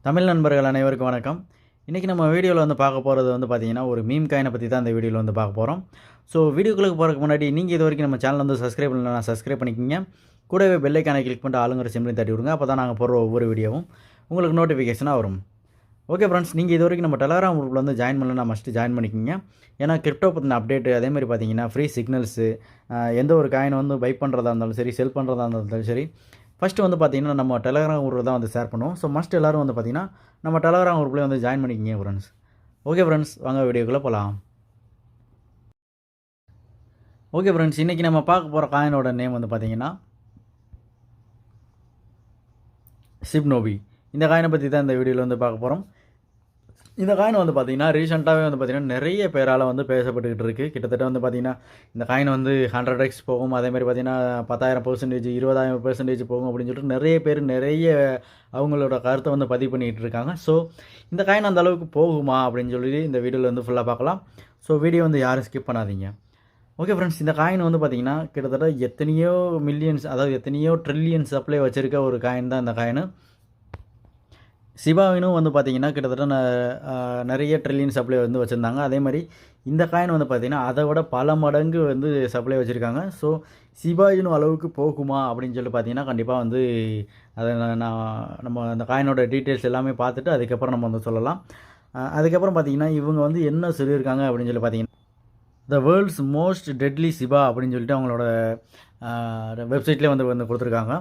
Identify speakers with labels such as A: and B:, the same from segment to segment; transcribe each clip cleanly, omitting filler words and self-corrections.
A: தமிழ் நண்பர்கள் அனைவருக்கும் வணக்கம். இன்றைக்கி நம்ம வீடியோவில் வந்து பார்க்க போகிறது வந்து பார்த்திங்கன்னா, ஒரு மீம் காயினை பற்றி தான் இந்த வீடியோவில் வந்து பார்க்க போகிறோம். ஸோ வீடியோக்குள்ளே போகிறதுக்கு முன்னாடி நீங்கள் இது வரைக்கும் நம்ம சேனல் வந்து சப்ஸ்கிரைப் பண்ணலன்னா சப்ஸ்கிரைப் பண்ணிக்கோங்க. கூடவே பெல் ஐக்கானை கிளிக் பண்ணிட்டு ஆளுங்கிற சிம்லையும் தட்டி விடுங்க. அப்போ தான் நாங்கள் போடுற ஒவ்வொரு வீடியோவும் உங்களுக்கு நோட்டிஃபிகேஷனாக வரும். ஓகே ஃப்ரெண்ட்ஸ், நீங்கள் இது வரைக்கும் நம்ம டெலகிராம் குரூப்பில் வந்து ஜாயின் பண்ணலன்னா மஸ்ட்டு ஜாயின் பண்ணிக்கோங்க. ஏன்னா கிரிப்டோ பற்றின அப்டேட்டு, அதேமாதிரி பார்த்தீங்கன்னா ஃப்ரீ சிக்னல்ஸு, எந்த ஒரு காயினை வந்து பை பண்ணுறதா இருந்தாலும் சரி, செல் பண்ணுறதா இருந்தாலும் சரி, ஃபஸ்ட்டு வந்து பார்த்திங்கன்னா நம்ம டெலகிராம் குரூப்பில் தான் வந்து ஷேர் பண்ணுவோம். ஸோ மஸ்ட் எல்லோரும் வந்து பார்த்திங்கன்னா நம்ம டெலகிராம் குரூப்லேயே வந்து ஜாயின் பண்ணிக்கிங்க ஃப்ரெண்ட்ஸ். ஓகே ஃப்ரெண்ட்ஸ், வாங்க வீடியோக்குள்ளே போகலாம். ஓகே ஃப்ரெண்ட்ஸ், இன்றைக்கி நம்ம பார்க்க போகிற காயினோட நேம் வந்து பார்த்திங்கன்னா சிப்னோபி. இந்த காயினை பற்றி தான் இந்த வீடியோவில் வந்து பார்க்க போகிறோம். இந்த காயின் வந்து பார்த்திங்கன்னா ரீசெண்டாகவே வந்து பார்த்திங்கன்னா நிறைய பேரால் வந்து பேசப்பட்டுக்கிட்டு இருக்குது. கிட்டத்தட்ட வந்து பார்த்திங்கன்னா இந்த காயின் வந்து 100x போகும், அதேமாதிரி பார்த்திங்கன்னா 10,000%, 20,000% போகும் அப்படின்னு சொல்லிட்டு நிறைய பேர் நிறைய அவங்களோட கருத்தை வந்து பதிவு பண்ணிக்கிட்டு இருக்காங்க. ஸோ இந்த காயின் அந்த அளவுக்கு போகுமா அப்படின்னு சொல்லி இந்த வீடியோவில் வந்து ஃபுல்லாக பார்க்கலாம். ஸோ வீடியோ வந்து யாரும் ஸ்கிப் பண்ணாதீங்க. ஓகே ஃப்ரெண்ட்ஸ், இந்த காயின் வந்து பார்த்திங்கன்னா கிட்டத்தட்ட எத்தனையோ மில்லியன்ஸ், அதாவது எத்தனையோ ட்ரில்லியன்ஸ் சப்ளை வச்சுருக்க ஒரு காயின் தான் இந்த காயின். சிபாவினும் வந்து பார்த்திங்கன்னா கிட்டத்தட்ட நிறைய ட்ரில்லியன் சப்ளை வந்து வச்சுருந்தாங்க. அதே மாதிரி இந்த காயின் வந்து பார்த்திங்கன்னா அதை விட பல மடங்கு வந்து சப்ளை வச்சுருக்காங்க. ஸோ சிபாயினும் அளவுக்கு போகுமா அப்படின்னு சொல்லி பார்த்திங்கன்னா கண்டிப்பாக வந்து அதை நம்ம அந்த காயினோட டீட்டெயில்ஸ் எல்லாமே பார்த்துட்டு அதுக்கப்புறம் நம்ம வந்து சொல்லலாம். அதுக்கப்புறம் பார்த்திங்கன்னா இவங்க வந்து என்ன சொல்லியிருக்காங்க அப்படின்னு சொல்லி பார்த்திங்கன்னா, the world's most deadly Sipa அப்படின்னு சொல்லிட்டு அவங்களோட வெப்சைட்லேயே வந்து கொடுத்துருக்காங்க.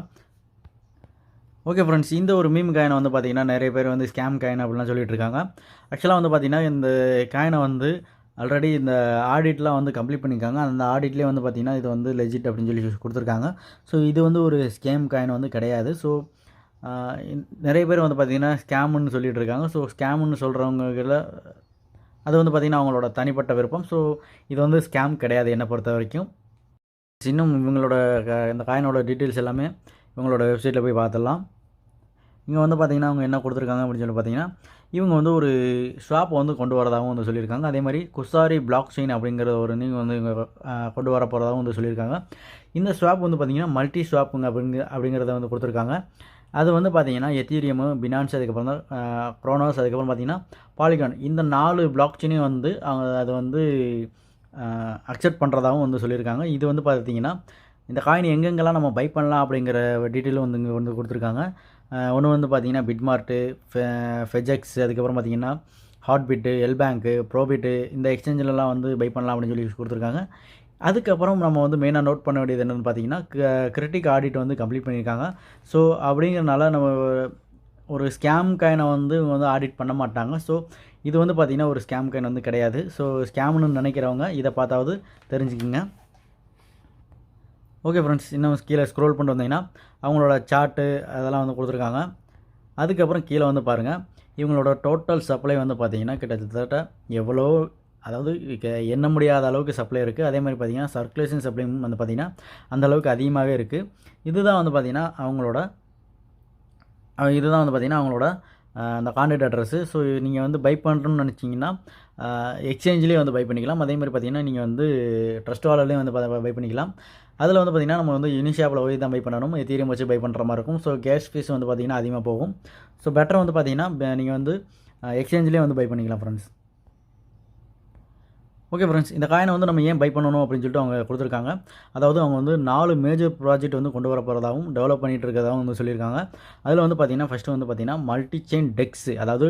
A: ஓகே ஃப்ரெண்ட்ஸ், இந்த ஒரு மீம் காயினை வந்து பார்த்திங்கன்னா நிறைய பேர் வந்து ஸ்கேம் காயின் அப்படிலாம் சொல்லிட்டு இருக்காங்க. ஆக்சுவலாக வந்து பார்த்திங்கன்னா இந்த காயினை வந்து ஆல்ரெடி இந்த ஆடிட்லாம் வந்து கம்ப்ளீட் பண்ணியிருக்காங்க. அந்த ஆடிட்லேயே வந்து பார்த்திங்கன்னா இது வந்து லெஜிட் அப்படின்னு சொல்லி கொடுத்துருக்காங்க. ஸோ இது வந்து ஒரு ஸ்கேம் காயின் வந்து கிடையாது. ஸோ நிறைய பேர் வந்து பார்த்திங்கன்னா ஸ்கேமுன்னு சொல்லிகிட்டு இருக்காங்க. ஸோ ஸ்கேமுன்னு சொல்கிறவங்கள அது வந்து பார்த்திங்கன்னா அவங்களோட தனிப்பட்ட விருப்பம். ஸோ இது வந்து ஸ்கேம் கிடையாது என்னை பொறுத்த வரைக்கும். இன்னும் இவங்களோட இந்த காயினோட டீட்டெயில்ஸ் எல்லாமே இவங்களோட வெப்சைட்டில் போய் பார்த்துடலாம். இங்கே வந்து பார்த்திங்கன்னா அவங்க என்ன கொடுத்துருக்காங்க அப்படின்னு சொல்லி பார்த்திங்கன்னா, இவங்க வந்து ஒரு ஸ்வாப் வந்து கொண்டு வரதாகவும் வந்து சொல்லியிருக்காங்க. அதே மாதிரி குசாரி பிளாக் செயின் அப்படிங்கிற ஒரு நீங்கள் வந்து இங்கே கொண்டு வர போகிறதாகவும் வந்து சொல்லியிருக்காங்க. இந்த ஸ்வாப் வந்து பார்த்திங்கன்னா மல்டி ஸ்வாப்புங்க அப்படிங்கிறத வந்து கொடுத்துருக்காங்க. அது வந்து பார்த்திங்கன்னா எத்தீரியமு, பினான்ஸ், அதுக்கப்புறம் தான் க்ரோனோஸ், அதுக்கப்புறம் பார்த்திங்கன்னா பாலிகான், இந்த 4 பிளாக் செயினையும் வந்து அவங்க அதை வந்து அக்செப்ட் பண்ணுறதாகவும் வந்து சொல்லியிருக்காங்க. இது வந்து பார்த்திங்கன்னா இந்த காயின் எங்கெங்கெல்லாம் நம்ம பை பண்ணலாம் அப்படிங்கிற டீட்டெயிலும் வந்து இங்கே வந்து கொடுத்துருக்காங்க. ஒன்று வந்து பார்த்திங்கன்னா பிட்மார்ட்டு, ஃபெஜெக்ஸ், அதுக்கப்புறம் பார்த்திங்கன்னா ஹாட்பிட்டு, எல்பேங்க்கு, ப்ரோபிட்டு, இந்த எக்ஸ்சேஞ்சிலலாம் வந்து பை பண்ணலாம் அப்படின்னு சொல்லி கொடுத்துருக்காங்க. அதுக்கப்புறம் நம்ம வந்து மெயினாக நோட் பண்ண வேண்டியது என்னென்னு பார்த்திங்கன்னா கிரிட்டிக் ஆடிட் வந்து கம்ப்ளீட் பண்ணியிருக்காங்க. ஸோ அப்படிங்கிறனால நம்ம ஒரு ஸ்கேம் காயினை வந்து இவங்க வந்து ஆடிட் பண்ண மாட்டாங்க. ஸோ இது வந்து பார்த்திங்கன்னா ஒரு ஸ்கேம் காயின் வந்து கிடையாது. ஸோ ஸ்கேம்னு நினைக்கிறவங்க இதை பார்த்தாவது தெரிஞ்சுக்குங்க. ஓகே ஃப்ரெண்ட்ஸ், இன்னும் கீழே ஸ்க்ரோல் பண்ணிட்டு வந்தீங்கன்னா அவங்களோட சார்ட்டு அதெல்லாம் வந்து கொடுத்துருக்காங்க. அதுக்கப்புறம் கீழே வந்து பாருங்கள், இவங்களோட டோட்டல் சப்ளை வந்து பார்த்திங்கன்னா கிட்டத்தட்ட எவ்வளோ, அதாவது எண்ண முடியாத அளவுக்கு சப்ளை இருக்குது. அதே மாதிரி பார்த்திங்கன்னா சர்க்குலேஷன் சப்ளையும் வந்து பார்த்திங்கன்னா அந்தளவுக்கு அதிகமாகவே இருக்குது. இதுதான் வந்து பார்த்திங்கன்னா அவங்களோட அந்த கான்டாக்ட் அட்ரஸ்ஸு. ஸோ நீங்கள் வந்து பை பண்ணுறோன்னு நினச்சிங்கன்னா எக்ஸ்சேஞ்சிலே வந்து பை பண்ணிக்கலாம். அதே மாதிரி பார்த்திங்கன்னா நீங்கள் வந்து ட்ரஸ்ட் வாலெட்லேயும் வந்து பை பண்ணிக்கலாம். அதில் வந்து பார்த்திங்கன்னா நம்ம வந்து யூனிஷாப்பில் போய் தான் பை பண்ணணும், எத்தீரியம் வச்சு பை பண்ணுற மாதிரி இருக்கும். ஸோ கேஸ் ஃபீஸ் வந்து பார்த்திங்கன்னா அதிகமாக போகும். ஸோ பெட்டர் வந்து பார்த்திங்கன்னா நீங்கள் வந்து எக்ஸ்சேஞ்சிலே வந்து பை பண்ணிக்கலாம் ஃப்ரெண்ட்ஸ். ஓகே ஃப்ரெண்ட்ஸ், இந்த காயினை வந்து நம்ம ஏன் பை பண்ணணும் அப்படின்னு சொல்லிட்டு அவங்க கொடுத்துருக்காங்க. அதாவது அவங்க வந்து 4 மேஜர் ப்ராஜெக்ட் வந்து கொண்டு வர போகிறதாகவும் டெவலப் பண்ணிகிட்டு இருக்கிறதாகவும் வந்து சொல்லியிருக்காங்க. அதில் வந்து பார்த்திங்கன்னா ஃபஸ்ட்டு வந்து பார்த்திங்கன்னா மல்டி செயின் டெக்ஸ், அதாவது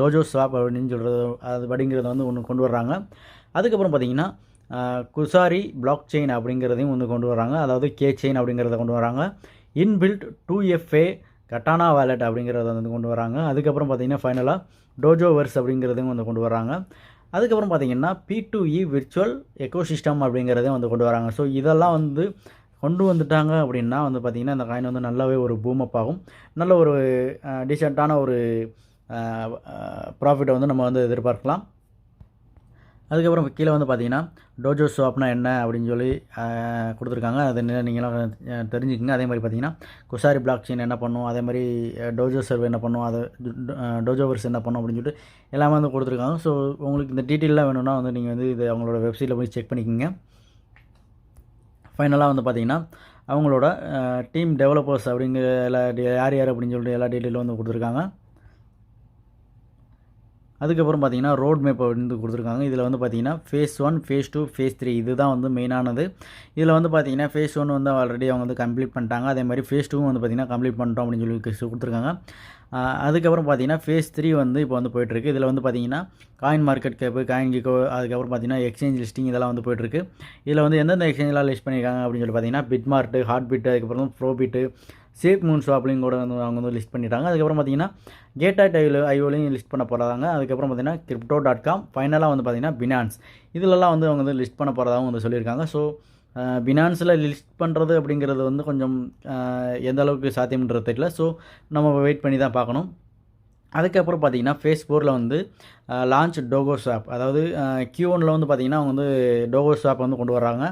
A: டோஜோ ஸ்வாப் அப்படின்னு சொல்கிறது, அது படிங்கிறத வந்து ஒன்று கொண்டு வர்றாங்க. அதுக்கப்புறம் பார்த்திங்கன்னா குசாரி பிளாக் செயின் அப்படிங்கிறதையும் வந்து கொண்டு வராங்க. அதாவது கே செயின் அப்படிங்கிறத கொண்டு வராங்க. இன்பில்ட் 2FA கட்டானா வாலெட் அப்படிங்கிறத வந்து கொண்டு வராங்க. அதுக்கப்புறம் பார்த்திங்கன்னா ஃபைனலாக டோஜோ வெர்ஸ் அப்படிங்கிறதையும் வந்து கொண்டு வராங்க. அதுக்கப்புறம் பார்த்திங்கன்னா P2E விர்ச்சுவல் எக்கோசிஸ்டம் அப்படிங்கிறதையும் வந்து கொண்டு வராங்க. ஸோ இதெல்லாம் வந்து கொண்டு வந்துட்டாங்க அப்படின்னா வந்து பார்த்திங்கன்னா இந்த காயின் வந்து நல்லாவே ஒரு பூமப் ஆகும். நல்ல ஒரு டீசெண்டான ஒரு ப்ராஃபிட்டை வந்து நம்ம வந்து எதிர்பார்க்கலாம். அதுக்கப்புறம் கீழே வந்து பார்த்திங்கன்னா டோஜோ ஸ்வாப்னா என்ன அப்படின்னு சொல்லி கொடுத்துருக்காங்க. அது நீங்களாம் தெரிஞ்சுக்கங்க. அதே மாதிரி பார்த்திங்கன்னா குசாரி பிளாக் செயின் என்ன பண்ணும், அதே மாதிரி டோஜோ சர்வ் என்ன பண்ணும், அது டோஜோவர்ஸ் என்ன பண்ணும் அப்படின்னு சொல்லிட்டு எல்லாமே வந்து கொடுத்துருக்காங்க. ஸோ உங்களுக்கு இந்த டீட்டெயிலாக வேணும்னா வந்து நீங்கள் வந்து இது அவங்களோட வெப்சைட்டில் போய் செக் பண்ணிக்கோங்க. ஃபைனலாக வந்து பார்த்திங்கன்னா அவங்களோட டீம் டெவலப்பர்ஸ் அப்படிங்கிற யார் யார் அப்படின்னு சொல்லிட்டு எல்லா டீட்டெயிலும் வந்து கொடுத்துருக்காங்க. அதுக்கப்புறம் பார்த்தீங்கன்னா ரோட் மேப்பை வந்து கொடுத்துருக்காங்க. இதில் வந்து பார்த்தீங்கன்னா ஃபேஸ் 1, ஃபேஸ் 2, ஃபேஸ் 3 இதுதான் வந்து மெயினானது. இதில் வந்து பார்த்தீங்கன்னா ஃபேஸ் 1 வந்து ஆல்ரெடி அவங்க வந்து கம்ப்ளீட் பண்ணிட்டாங்க. அதே மாதிரி ஃபேஸ் 2 வந்து பார்த்தீங்கன்னா கம்ப்ளீட் பண்ணிட்டோம் அப்படின்னு சொல்லி கொடுத்துருக்காங்க. அதுக்கப்புறம் பார்த்தீங்கன்னா ஃபேஸ் 3 வந்து இப்போ வந்து போயிட்டுருக்கு. இதில் வந்து பார்த்தீங்கன்னா காயின் மார்க்கெட் கேப்பு, காயின் கிக்கோ, அதுக்கப்புறம் பார்த்தீங்கன்னா எக்ஸ்சேஞ்ச் லிஸ்டிங் இதெல்லாம் வந்து போயிட்டுருக்கு. இதில் வந்து எந்தெந்த எக்ஸ்சேஞ்செலாம் லிஸ்ட் பண்ணியிருக்காங்க அப்படின்னு சொல்லி பார்த்தீங்கன்னா பிட்மார்ட்டு, ஹார்ட்பிட், அதுக்கப்புறம் ப்ரோபிட்டு, சேஃப் மூன் ஷாப்லையும் கூட வந்து அவங்க வந்து லிஸ்ட் பண்ணிட்டாங்க. அதுக்கப்புறம் பார்த்தீங்கன்னா கேட்டாட் ஐஓலையும் லிஸ்ட் பண்ண போகிறாங்க. அதுக்கப்புறம் பார்த்தீங்கன்னா crypto.com, ஃபைனலாக வந்து பார்த்தீங்கன்னா பினான்ஸ் இதிலெல்லாம் வந்து அவங்க வந்து லிஸ்ட் பண்ண போகிறதாகவும் வந்து சொல்லியிருக்காங்க. ஸோ பினான்ஸில் லிஸ்ட் பண்ணுறது அப்படிங்கிறது வந்து கொஞ்சம் எந்த அளவுக்கு சாத்தியம்ன்றது தெரியல. ஸோ நம்ம வெயிட் பண்ணி தான் பார்க்கணும். அதுக்கப்புறம் பார்த்தீங்கன்னா ஃபேஸ் 4ல் வந்து லான்ச் டோகோ ஷாப், அதாவது Q1ல் வந்து பார்த்தீங்கன்னா அவங்க வந்து டோகோ ஷாப் வந்து கொண்டு வர்றாங்க.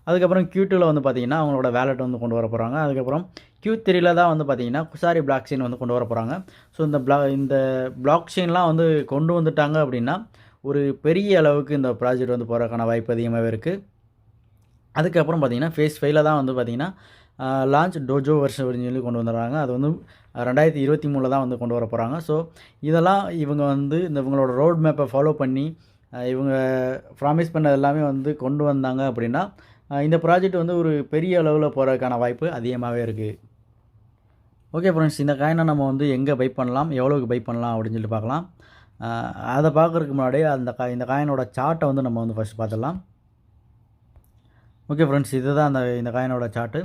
A: அதுக்கப்புறம் Q2ல் வந்து பார்த்தீங்கன்னா அவங்களோட வேலெட் வந்து கொண்டு வர போகிறாங்க. அதுக்கப்புறம் Q3ல் தான் வந்து பார்த்தீங்கன்னா குசாரி பிளாக் செயின் வந்து கொண்டு வர போகிறாங்க. ஸோ இந்த பிளாக் செயின்லாம் வந்து கொண்டு வந்துட்டாங்க அப்படின்னா ஒரு பெரிய அளவுக்கு இந்த ப்ராஜெக்ட் வந்து போகிறதுக்கான வாய்ப்பு அதிகமாகவே இருக்குது. அதுக்கப்புறம் பார்த்தீங்கன்னா ஃபேஸ் 5ல் தான் வந்து பார்த்தீங்கன்னா லான்ச் டோஜோ வெர்ஷன் அப்படின்னு சொல்லி கொண்டு வந்துடுறாங்க. அது வந்து 2023ல் தான் வந்து கொண்டு வர போகிறாங்க. ஸோ இதெல்லாம் இவங்க வந்து இவங்களோட ரோட் மேப்பை ஃபாலோ பண்ணி இவங்க ப்ராமிஸ் பண்ணது எல்லாமே வந்து கொண்டு வந்தாங்க அப்படின்னா இந்த ப்ராஜெக்ட் வந்து ஒரு பெரிய அளவில் போகிறதுக்கான வாய்ப்பு அதிகமாகவே இருக்குது. ஓகே ஃப்ரெண்ட்ஸ், இந்த காயினை நம்ம வந்து எங்கே பை பண்ணலாம், எவ்வளோக்கு பை பண்ணலாம் அப்படின்னு சொல்லிட்டு பார்க்கலாம். அதை பார்க்குறதுக்கு முன்னாடியே இந்த காயினோட சார்ட்டை வந்து நம்ம வந்து ஃபஸ்ட் பார்த்துடலாம். ஓகே ஃப்ரெண்ட்ஸ், இதுதான் இந்த காயினோட சார்ட்டு.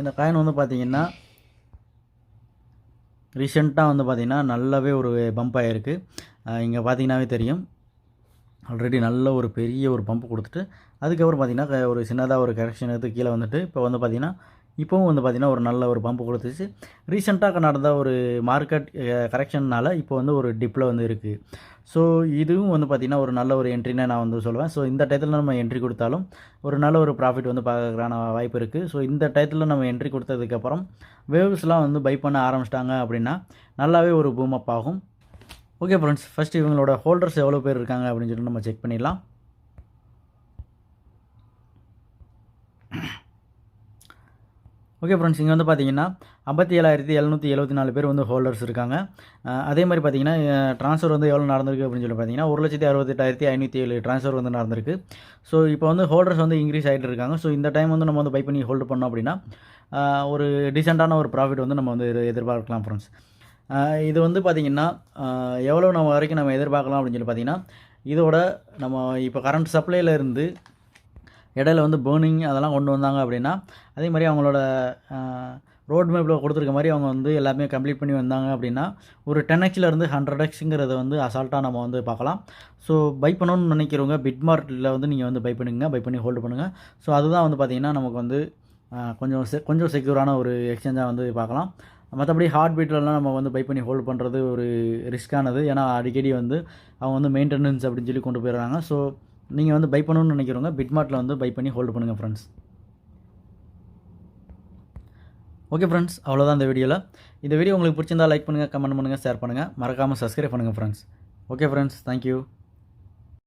A: இந்த காயின் வந்து பார்த்திங்கன்னா ரீசெண்டாக வந்து பார்த்திங்கன்னா நல்லாவே ஒரு பம்ப் ஆகிருக்கு. இங்கே பார்த்தீங்கன்னாவே தெரியும். ஆல்ரெடி நல்ல ஒரு பெரிய ஒரு பம்ப் கொடுத்துட்டு அதுக்கப்புறம் பார்த்திங்கன்னா ஒரு சின்னதாக ஒரு கரெக்ஷன் எடுத்து கீழே வந்துட்டு இப்போ வந்து பார்த்திங்கன்னா இப்போவும் வந்து பார்த்திங்கன்னா ஒரு நல்ல ஒரு பம்ப் கொடுத்துச்சு. ரீசெண்டாக நடந்த ஒரு மார்க்கெட் கரெக்ஷன்னால் இப்போ வந்து ஒரு டிப்பில் வந்து இருக்குது. ஸோ இதுவும் வந்து பார்த்திங்கன்னா ஒரு நல்ல ஒரு என்ட்ரின்னு நான் வந்து சொல்லுவேன். ஸோ இந்த டயத்தில் நம்ம என்ட்ரி கொடுத்தாலும் ஒரு நல்ல ஒரு ப்ராஃபிட் வந்து பார்க்கறதுக்கான வாய்ப்பு இருக்குது. ஸோ இந்த டயத்தில் நம்ம என்ட்ரி கொடுத்ததுக்கப்புறம் வேவ்ஸ்லாம் வந்து பை பண்ண ஆரம்பிச்சிட்டாங்க அப்படின்னா நல்லாவே ஒரு பூம் அப் ஆகும். ஓகே ஃப்ரெண்ட்ஸ், ஃபஸ்ட்டு இவங்களோட ஹோல்டர்ஸ் எவ்வளோ பேர் இருக்காங்க அப்படின்னு சொல்லிட்டு நம்ம செக் பண்ணிடலாம். ஓகே ஃப்ரெண்ட்ஸ், இங்கே வந்து பார்த்தீங்கன்னா 57,774 பேர் வந்து ஹோல்டர்ஸ் இருக்காங்க. அதே மாதிரி பார்த்தீங்கன்னா ட்ரான்ஸ்ஃபர் வந்து எவ்வளோ நடந்திருக்கு அப்படின்னு சொல்லி பார்த்தீங்கன்னா 1,68,507 ட்ரான்ஸ்ஃபர் வந்து நடந்திருக்கு. ஸோ இப்போ வந்து ஹோல்டர்ஸ் வந்து இன்க்ரீஸ் ஆகிட்டு இருக்காங்க. ஸோ இந்த டைம் வந்து நம்ம வந்து பை பண்ணி ஹோல்டு பண்ணோம் அப்படின்னா ஒரு டீசெண்டான ஒரு ப்ராஃபிட் வந்து நம்ம வந்து எதிர்பார்க்கலாம் ஃப்ரெண்ட்ஸ். இது வந்து பார்த்திங்கன்னா எவ்வளோ நம்ம வரைக்கும் நம்ம எதிர்பார்க்கலாம் அப்படின்னு சொல்லி பார்த்தீங்கன்னா இதோட நம்ம இப்போ கரண்ட் சப்ளையில் இருந்து இடையில வந்து பேர்னிங் அதெல்லாம் கொண்டு வந்தாங்க அப்படின்னா அதே மாதிரி அவங்களோட ரோட் மேப்பில் கொடுத்துருக்க மாதிரி அவங்க வந்து எல்லாமே கம்ப்ளீட் பண்ணி வந்தாங்க அப்படின்னா ஒரு 10xலேருந்து 100xங்கிறத வந்து அசால்ட்டாக நம்ம வந்து பார்க்கலாம். ஸோ பை பண்ணணும்னு நினைக்கிறவங்க பிட்மார்ட்டில் வந்து நீங்கள் வந்து பை பண்ணி ஹோல்டு பண்ணுங்கள். ஸோ அதுதான் வந்து பார்த்திங்கன்னா நமக்கு வந்து கொஞ்சம் செக்யூரான ஒரு எக்ஸ்சேஞ்சாக வந்து பார்க்கலாம். மற்றபடி ஹார்ட்பீட்லலாம் நம்ம வந்து பை பண்ணி ஹோல்டு பண்ணுறது ஒரு ரிஸ்க்கானது. ஏன்னா அடிக்கடி வந்து அவங்க வந்து மெயின்டெனன்ஸ் அப்படின்னு சொல்லி கொண்டு போயிடுறாங்க. ஸோ நீங்கள் வந்து பை பண்ணணும்னு நினைக்கிறவங்க பிட்மார்ட்டில் வந்து பை பண்ணி ஹோல்டு பண்ணுங்கள் ஃப்ரெண்ட்ஸ். ஓகே ஃப்ரெண்ட்ஸ், அவ்வளோதான் இந்த வீடியோவில். இந்த வீடியோ உங்களுக்கு பிடிச்சிருந்தா லைக் பண்ணுங்கள், கமெண்ட் பண்ணுங்கள், ஷேர் பண்ணுங்கள், மறக்காமல் சப்ஸ்கிரைப் பண்ணுங்கள் ஃப்ரெண்ட்ஸ். Okay friends, thank you.